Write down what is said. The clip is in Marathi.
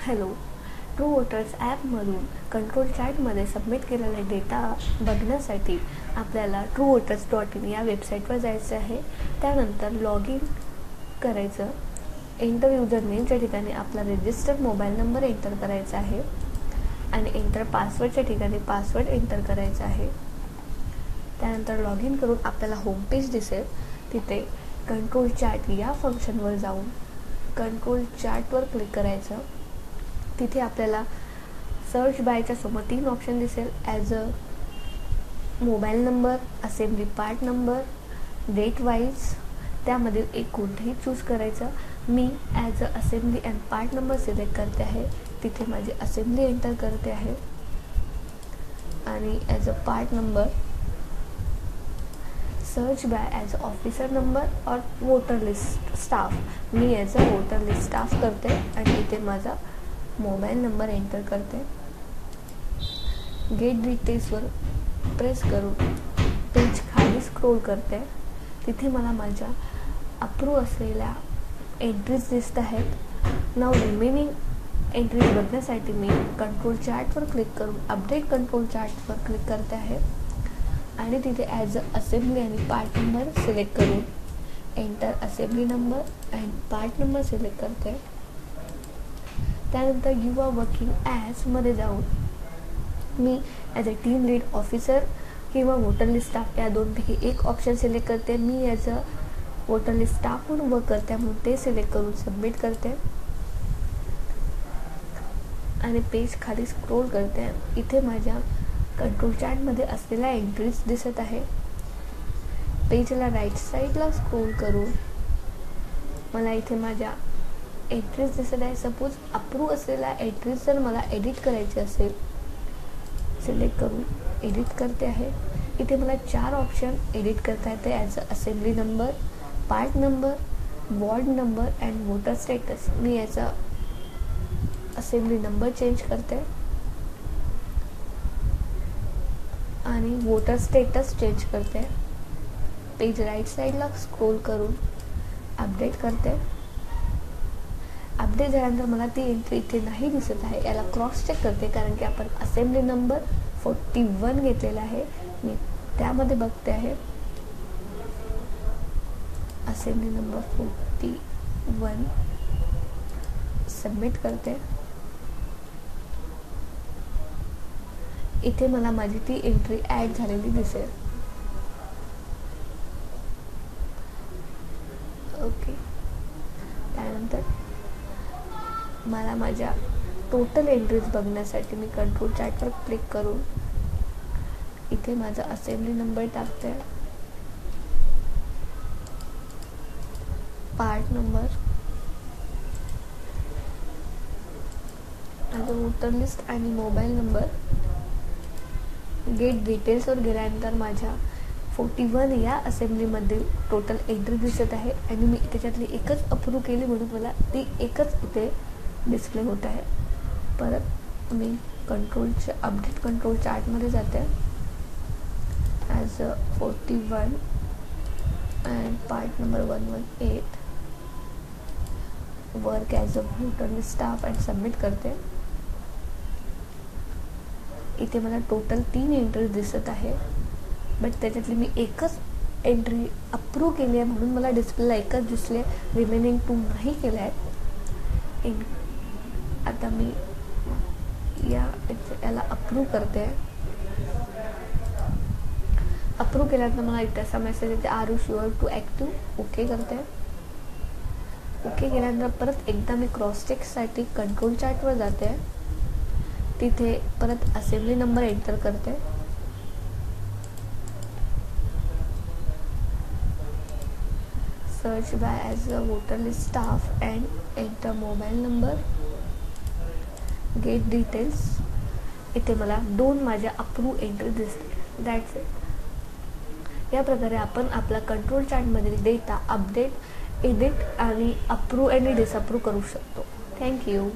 हॅलो, ट्रू वोटर्स ॲपमधून कंट्रोल चॅटमध्ये सबमिट केलेला डेटा बघण्यासाठी आपल्याला truevoters.in या वेबसाईटवर जायचं आहे. त्यानंतर लॉग इन करायचं. एंटर युजर नेमच्या ठिकाणी आपला रजिस्टर्ड मोबाईल नंबर एंटर करायचा आहे आणि एंटर पासवर्डच्या ठिकाणी पासवर्ड एंटर करायचा आहे. त्यानंतर लॉग इन करून आपल्याला होम पेज दिसेल. तिथे कंट्रोल चॅट या फंक्शनवर जाऊन कंट्रोल चॅटवर क्लिक करायचं. तिथे आपल्याला सर्च बायच्या समोर 3 ऑप्शन दिसेल. As a mobile number, assembly part number, date wise. त्यामधील एक कोणतंही चूज करायचं. मी as a assembly and part number select करते आहे. तिथे माझी असेंब्ली एंटर करते आहे आणि as a part number search by as a officer number और वोटर लिस्ट स्टाफ. मी as a voter list staff करते आणि इथे माझा मोबाईल नंबर एंटर करते. गेट डिटेल्सवर प्रेस करून पेज खाली स्क्रोल करते. तिथे मला माझ्या अप्रूव्ह असलेल्या एंट्रीज दिसत आहेत. नाव रिमेनिंग एंट्रीज बघण्यासाठी मी कंट्रोल चॅटवर क्लिक करून अपडेट कंट्रोल चॅटवर क्लिक करते आहे आणि तिथे ॲज अ असेंब्ली आणि पार्ट नंबर सिलेक्ट करून enter assembly number and part number select करते. त्यानंतर यू आर वर्किंग ॲजमध्ये जाऊन मी as a team lead officer किंवा वोटर लिस्ट स्टाफ या दोनपैकी एक ऑप्शन सिलेक्ट करते. मी as a voter list staff म्हणून वर्क करते म्हणून ते सिलेक्ट करून सबमिट करते आणि पेज खाली स्क्रोल करते. इथे माझ्या कंट्रोल चॅटमध्ये असलेल्या एंट्रीज दिसत आहे. पेजला राईट साईडला स्क्रोल करून मला इथे माझ्या एंट्रीज दिसत आहे. सपोज अप्रूव्ह असलेल्या एंट्रीज जर मला एडिट करायची असेल सिलेक्ट करून एडिट करते आहे. इथे मला 4 ऑप्शन एडिट करता येते. As a assembly number, part number, ward number and voter status. मी याचा असेंब्ली नंबर चेंज करते आणि वोटर स्टेटस चेंज करते. पेज राईट साईडला स्क्रोल करून अपडेट करते. अपडेट झाल्यानंतर मला ती एंट्री इथे नाही दिसत आहे. याला क्रॉस चेक करते कारण की आपण असेंब्ली नंबर 41 घेतलेला आहे. मी त्यामध्ये बघते आहे असेंब्ली नंबर 41 सबमिट करते. इथे मला माझी ती एंट्री ॲड झालेली दिसेल. ओके. त्यानंतर मला माझ्या टोटल एंट्रीज बघण्यासाठी मी कंट्रोल चॅटवर क्लिक करून इथे माझा असेंब्ली नंबर टाकते, पार्ट नंबर, वोटर लिस्ट आणि मोबाईल नंबर. गेट डिटेल्सवर गेल्यानंतर माझ्या 41 या असेंब्लीमध्ये टोटल एंट्री दिसत आहे आणि मी त्याच्यातली एकच अप्रूव्ह केली म्हणून मला ती एकच इथे डिस्प्ले होत आहे. परत मी अपडेट कंट्रोल चार्टमध्ये जाते. As a 41 and part number 118 work as a voter list staff and submit करते. इथे मला टोटल 3 एंट्रीज दिसत आहे बट त्याच्यातली मी एकच एंट्री अप्रूव्ह केली आहे म्हणून मला डिस्प्लेला एकच दिसले. रिमेनिंग 2 नाही केल्या आहेत. आता मी याला अप्रूव्ह करते. अप्रूव्ह केल्यानंतर मला इथे असा मेसेज येते, are you sure to active. Okay करते. ओके केल्यानंतर परत एकदा मी क्रॉस चेकसाठी कंट्रोल चॅटवर जाते. तिथे परत असेंब्ली नंबर एंटर करते. Search by as a voter list staff and enter mobile number, gate details. इथे मला 2 माझ्या अप्रूव्ह एंट्री दिसते. That's it. या प्रकारे आपण आपला कंट्रोल चार्टमधील डेटा अपडेट, एडिट आणि अप्रूव्ह आणि डिसअप्रूव्ह करू शकतो. थँक्यू.